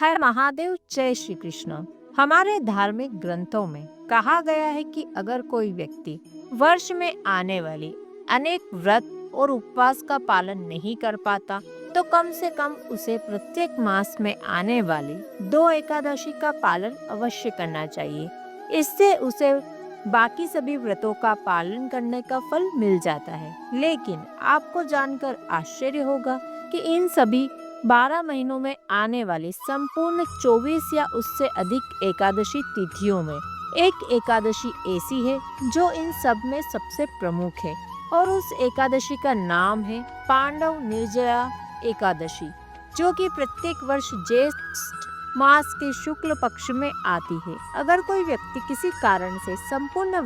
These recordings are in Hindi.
हर महादेव, जय श्री कृष्ण। हमारे धार्मिक ग्रंथों में कहा गया है कि अगर कोई व्यक्ति वर्ष में आने वाली अनेक व्रत और उपवास का पालन नहीं कर पाता तो कम से कम उसे प्रत्येक मास में आने वाली दो एकादशी का पालन अवश्य करना चाहिए। इससे उसे बाकी सभी व्रतों का पालन करने का फल मिल जाता है। लेकिन आपको जानकर आश्चर्य होगा कि इन सभी 12 महीनों में आने वाली संपूर्ण 24 या उससे अधिक एकादशी तिथियों में एक एकादशी ऐसी है जो इन सब में सबसे प्रमुख है और उस एकादशी का नाम है पांडव निर्जला एकादशी, जो कि प्रत्येक वर्ष ज्येष्ठ मास के शुक्ल पक्ष में आती है। अगर कोई व्यक्ति किसी कारण से संपूर्ण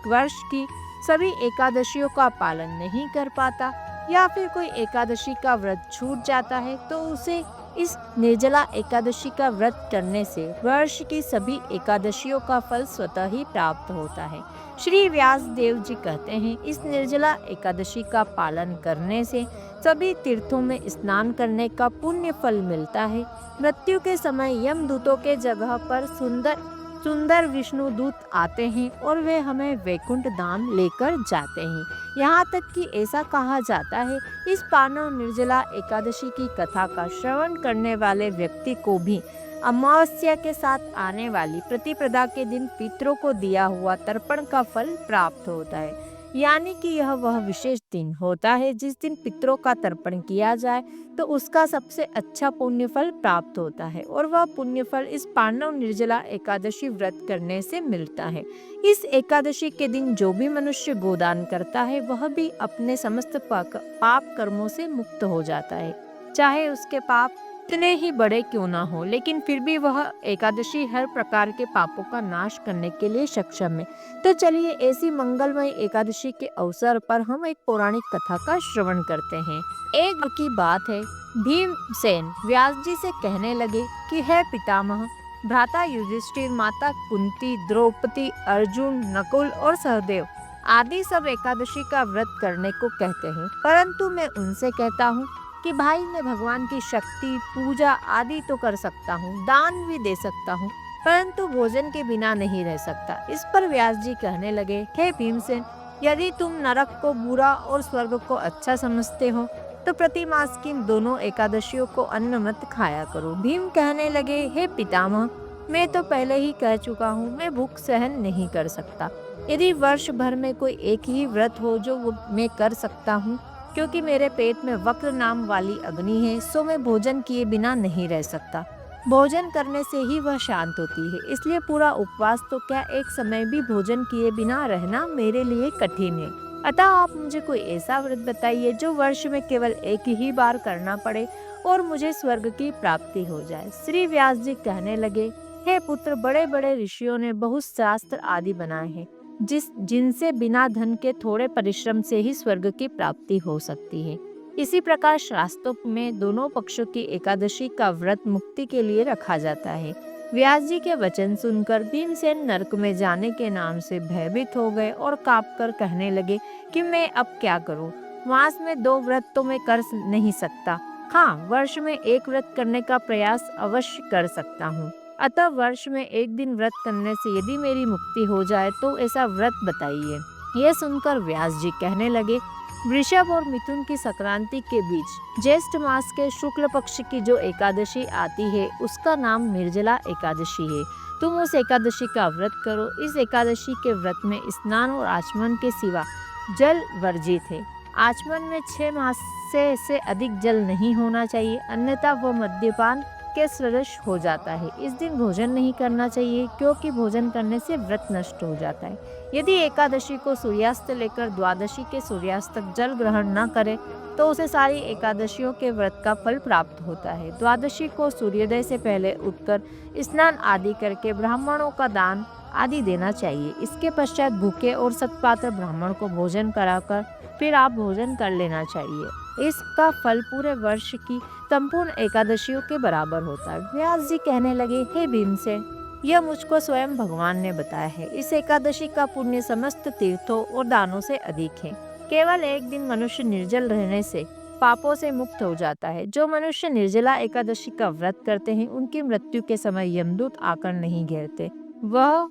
वर्ष की सभी एकादशियों का पालन नहीं कर पाता या फिर कोई एकादशी का व्रत छूट जाता है तो उसे इस निर्जला एकादशी का व्रत करने से वर्ष की सभी एकादशियों का फल स्वतः ही प्राप्त होता है। श्री व्यास देव जी कहते हैं, इस निर्जला एकादशी का पालन करने से सभी तीर्थों में स्नान करने का पुण्य फल मिलता है। मृत्यु के समय यमदूतों के जगह पर सुंदर सुंदर विष्णु दूत आते हैं और वे हमें वैकुंठ धाम लेकर जाते हैं। यहाँ तक कि ऐसा कहा जाता है, इस पांडव निर्जला एकादशी की कथा का श्रवण करने वाले व्यक्ति को भी अमावस्या के साथ आने वाली प्रतिपदा के दिन पितरों को दिया हुआ तर्पण का फल प्राप्त होता है। यानी कि यह वह विशेष दिन होता है जिस दिन पितरों का तर्पण किया जाए तो उसका सबसे अच्छा पुण्य फल प्राप्त होता है और वह पुण्य फल इस पांडव निर्जला एकादशी व्रत करने से मिलता है। इस एकादशी के दिन जो भी मनुष्य गोदान करता है वह भी अपने समस्त पाप कर्मों से मुक्त हो जाता है, चाहे उसके पाप कितने ही बड़े क्यों ना हो, लेकिन फिर भी वह एकादशी हर प्रकार के पापों का नाश करने के लिए सक्षम है। तो चलिए ऐसी मंगलमय एकादशी के अवसर पर हम एक पौराणिक कथा का श्रवण करते हैं। एक बार की बात है, भीमसेन व्यास जी से कहने लगे कि हे पितामह, भ्राता युधिष्ठिर, माता कुंती, द्रौपदी, अर्जुन, नकुल और सहदेव आदि सब एकादशी का व्रत करने को कहते हैं, परंतु मैं उनसे कहता हूँ कि भाई मैं भगवान की शक्ति, पूजा आदि तो कर सकता हूँ, दान भी दे सकता हूँ, परंतु भोजन के बिना नहीं रह सकता। इस पर व्यास जी कहने लगे, हे भीमसेन, यदि तुम नरक को बुरा और स्वर्ग को अच्छा समझते हो तो प्रति मास की दोनों एकादशियों को अन्न मत खाया करो। भीम कहने लगे, हे पितामह, मैं तो पहले ही कह चुका हूँ, मैं भूख सहन नहीं कर सकता। यदि वर्ष भर में कोई एक ही व्रत हो जो मैं कर सकता हूँ, क्योंकि मेरे पेट में वक्र नाम वाली अग्नि है, सो मैं भोजन किए बिना नहीं रह सकता। भोजन करने से ही वह शांत होती है, इसलिए पूरा उपवास तो क्या एक समय भी भोजन किए बिना रहना मेरे लिए कठिन है। अतः आप मुझे कोई ऐसा व्रत बताइए जो वर्ष में केवल एक ही बार करना पड़े और मुझे स्वर्ग की प्राप्ति हो जाए। श्री व्यास जी कहने लगे, हे पुत्र, बड़े बड़े ऋषियों ने बहुत शास्त्र आदि बनाए हैं जिनसे बिना धन के थोड़े परिश्रम से ही स्वर्ग की प्राप्ति हो सकती है। इसी प्रकार शास्त्रों में दोनों पक्षों की एकादशी का व्रत मुक्ति के लिए रखा जाता है। व्यास जी के वचन सुनकर भीमसेन नरक में जाने के नाम से भयभीत हो गए और कांपकर कहने लगे कि मैं अब क्या करूं? मास में 2 व्रत तो मैं कर नहीं सकता। हाँ, वर्ष में एक व्रत करने का प्रयास अवश्य कर सकता हूँ। अतः वर्ष में एक दिन व्रत करने से यदि मेरी मुक्ति हो जाए तो ऐसा व्रत बताइए। यह सुनकर व्यास जी कहने लगे, वृषभ और मिथुन की संक्रांति के बीच ज्येष्ठ मास के शुक्ल पक्ष की जो एकादशी आती है उसका नाम निर्जला एकादशी है। तुम उस एकादशी का व्रत करो। इस एकादशी के व्रत में स्नान और आचमन के सिवा जल वर्जित है। आचमन में 6 मास से अधिक जल नहीं होना चाहिए, अन्यथा वह मद्यपान के सदृश हो जाता है। इस दिन भोजन नहीं करना चाहिए क्योंकि भोजन करने से व्रत नष्ट हो जाता है। यदि एकादशी को सूर्यास्त लेकर द्वादशी के सूर्यास्त तक जल ग्रहण न करे तो उसे सारी एकादशियों के व्रत का फल प्राप्त होता है। द्वादशी को सूर्योदय से पहले उठकर स्नान आदि करके ब्राह्मणों का दान आदि देना चाहिए। इसके पश्चात भूखे और सत्पात्र ब्राह्मण को भोजन कराकर फिर आप भोजन कर लेना चाहिए। इसका फल पूरे वर्ष की संपूर्ण एकादशियों के बराबर होता है। व्यास जी कहने लगे, हे भीमसेन, यह मुझको स्वयं भगवान ने बताया है। इस एकादशी का पुण्य समस्त तीर्थों और दानों से अधिक है। केवल एक दिन मनुष्य निर्जल रहने से पापों से मुक्त हो जाता है। जो मनुष्य निर्जला एकादशी का व्रत करते हैं उनकी मृत्यु के समय यमदूत आकर नहीं घेरते, वह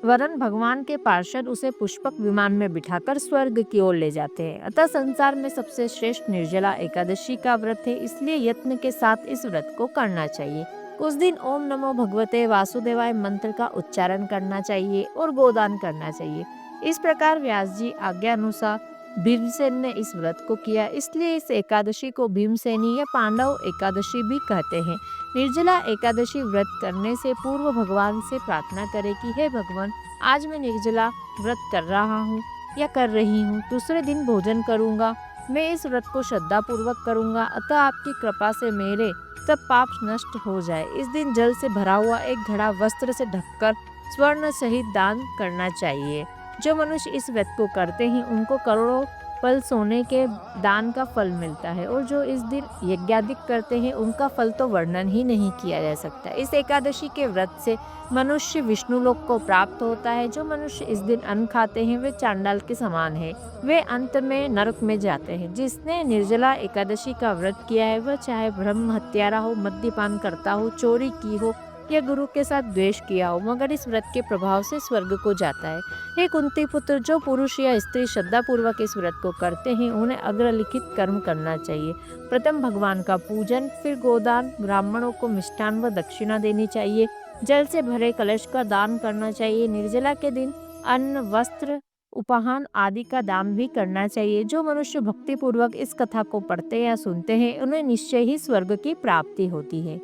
वरन भगवान के पार्षद उसे पुष्पक विमान में बिठाकर स्वर्ग की ओर ले जाते हैं। अतः संसार में सबसे श्रेष्ठ निर्जला एकादशी का व्रत है, इसलिए यत्न के साथ इस व्रत को करना चाहिए। उस दिन ओम नमो भगवते वासुदेवाय मंत्र का उच्चारण करना चाहिए और गोदान करना चाहिए। इस प्रकार व्यास जी आज्ञा अनुसार भीमसेन ने इस व्रत को किया, इसलिए इस एकादशी को भीमसेनी या पांडव एकादशी भी कहते हैं। निर्जला एकादशी व्रत करने से पूर्व भगवान से प्रार्थना करें कि हे भगवान, आज मैं निर्जला व्रत कर रहा हूँ या कर रही हूँ, दूसरे दिन भोजन करूँगा, मैं इस व्रत को श्रद्धा पूर्वक करूँगा, अतः आपकी कृपा से मेरे सब पाप नष्ट हो जाए। इस दिन जल से भरा हुआ एक घड़ा वस्त्र से ढककर स्वर्ण सहित दान करना चाहिए। जो मनुष्य इस व्रत को करते हैं उनको करोड़ों पल सोने के दान का फल मिलता है, और जो इस दिन यज्ञादिक करते हैं उनका फल तो वर्णन ही नहीं किया जा सकता। इस एकादशी के व्रत से मनुष्य विष्णु लोक को प्राप्त होता है। जो मनुष्य इस दिन अन्न खाते हैं वे चांडाल के समान है, वे अंत में नरक में जाते हैं। जिसने निर्जला एकादशी का व्रत किया है वह चाहे ब्रह्म हत्यारा हो, मद्यपान करता हो, चोरी की हो या गुरु के साथ द्वेष किया हो, मगर इस व्रत के प्रभाव से स्वर्ग को जाता है। हे कुंती पुत्र, जो पुरुष या स्त्री श्रद्धा पूर्वक इस व्रत को करते हैं उन्हें अग्रलिखित कर्म करना चाहिए। प्रथम भगवान का पूजन, फिर गोदान, ब्राह्मणों को मिष्ठान व दक्षिणा देनी चाहिए, जल से भरे कलश का दान करना चाहिए। निर्जला के दिन अन्न, वस्त्र, उपहान आदि का दान भी करना चाहिए। जो मनुष्य भक्ति पूर्वक इस कथा को पढ़ते या सुनते हैं उन्हें निश्चय ही स्वर्ग की प्राप्ति होती है।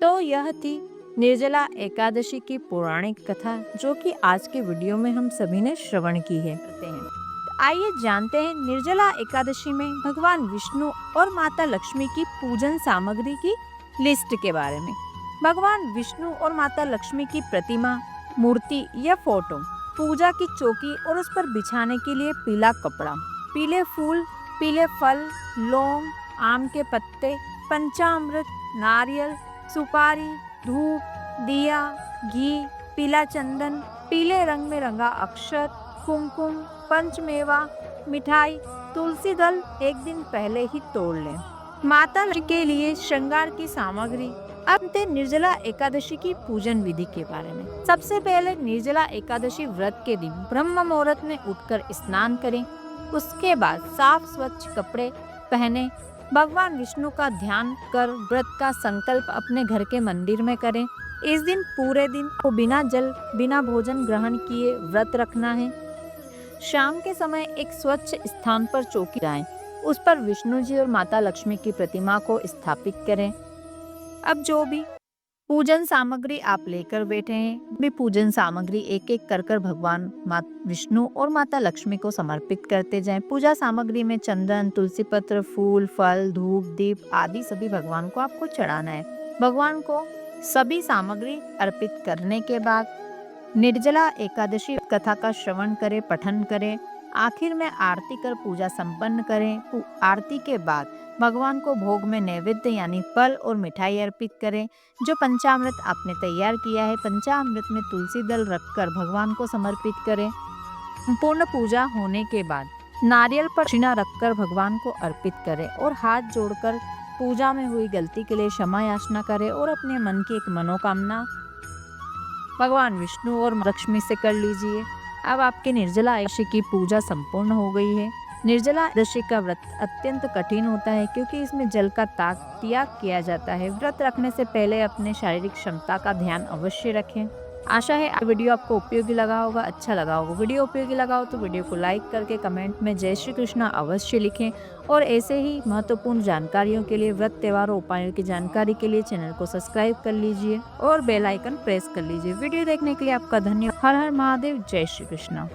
तो यह थी निर्जला एकादशी की पौराणिक कथा, जो कि आज के वीडियो में हम सभी ने श्रवण की है। आइए जानते हैं निर्जला एकादशी में भगवान विष्णु और माता लक्ष्मी की पूजन सामग्री की लिस्ट के बारे में। भगवान विष्णु और माता लक्ष्मी की प्रतिमा, मूर्ति या फोटो, पूजा की चौकी और उस पर बिछाने के लिए पीला कपड़ा, पीले फूल, पीले फल, लौंग, आम के पत्ते, पंचामृत, नारियल, सुपारी, धूप, दिया, घी, पीला चंदन, पीले रंग में रंगा अक्षत, कुमकुम, पंचमेवा, मिठाई, तुलसी दल एक दिन पहले ही तोड़ लें। माता के लिए श्रृंगार की सामग्री। अब निर्जला एकादशी की पूजन विधि के बारे में। सबसे पहले निर्जला एकादशी व्रत के दिन ब्रह्म मुहूर्त में उठकर स्नान करें। उसके बाद साफ स्वच्छ कपड़े पहने भगवान विष्णु का ध्यान कर व्रत का संकल्प अपने घर के मंदिर में करें। इस दिन पूरे दिन को बिना जल, बिना भोजन ग्रहण किए व्रत रखना है। शाम के समय एक स्वच्छ स्थान पर चौकी लगाएं, उस पर विष्णु जी और माता लक्ष्मी की प्रतिमा को स्थापित करें। अब जो भी पूजन सामग्री आप लेकर बैठे हैं, भी पूजन सामग्री एक एक कर कर भगवान विष्णु और माता लक्ष्मी को समर्पित करते जाएं। पूजा सामग्री में चंदन, तुलसी पत्र, फूल, फल, धूप, दीप आदि सभी भगवान को आपको चढ़ाना है। भगवान को सभी सामग्री अर्पित करने के बाद निर्जला एकादशी कथा का श्रवण करें, पठन करें। आखिर में आरती कर पूजा संपन्न करें। आरती के बाद भगवान को भोग में नैवेद्य यानी फल और मिठाई अर्पित करें। जो पंचामृत आपने तैयार किया है, पंचामृत में तुलसी दल रखकर भगवान को समर्पित करें। पूर्ण पूजा होने के बाद नारियल पर दक्षिणा रखकर भगवान को अर्पित करें और हाथ जोड़कर पूजा में हुई गलती के लिए क्षमा याचना करें और अपने मन की एक मनोकामना भगवान विष्णु और लक्ष्मी से कर लीजिए। अब आपके निर्जला एकादशी की पूजा संपूर्ण हो गई है। निर्जला एकादशी का व्रत अत्यंत कठिन होता है क्योंकि इसमें जल का त्याग किया जाता है। व्रत रखने से पहले अपने शारीरिक क्षमता का ध्यान अवश्य रखें। आशा है वीडियो आपको उपयोगी लगा होगा, अच्छा लगा होगा। वीडियो उपयोगी लगा हो तो वीडियो को लाइक करके कमेंट में जय श्री कृष्णा अवश्य लिखें और ऐसे ही महत्वपूर्ण जानकारियों के लिए, व्रत त्योहारों उपायों की जानकारी के लिए चैनल को सब्सक्राइब कर लीजिए और बेल आइकन प्रेस कर लीजिए। वीडियो देखने के लिए आपका धन्यवाद। हर हर महादेव, जय श्री कृष्णा।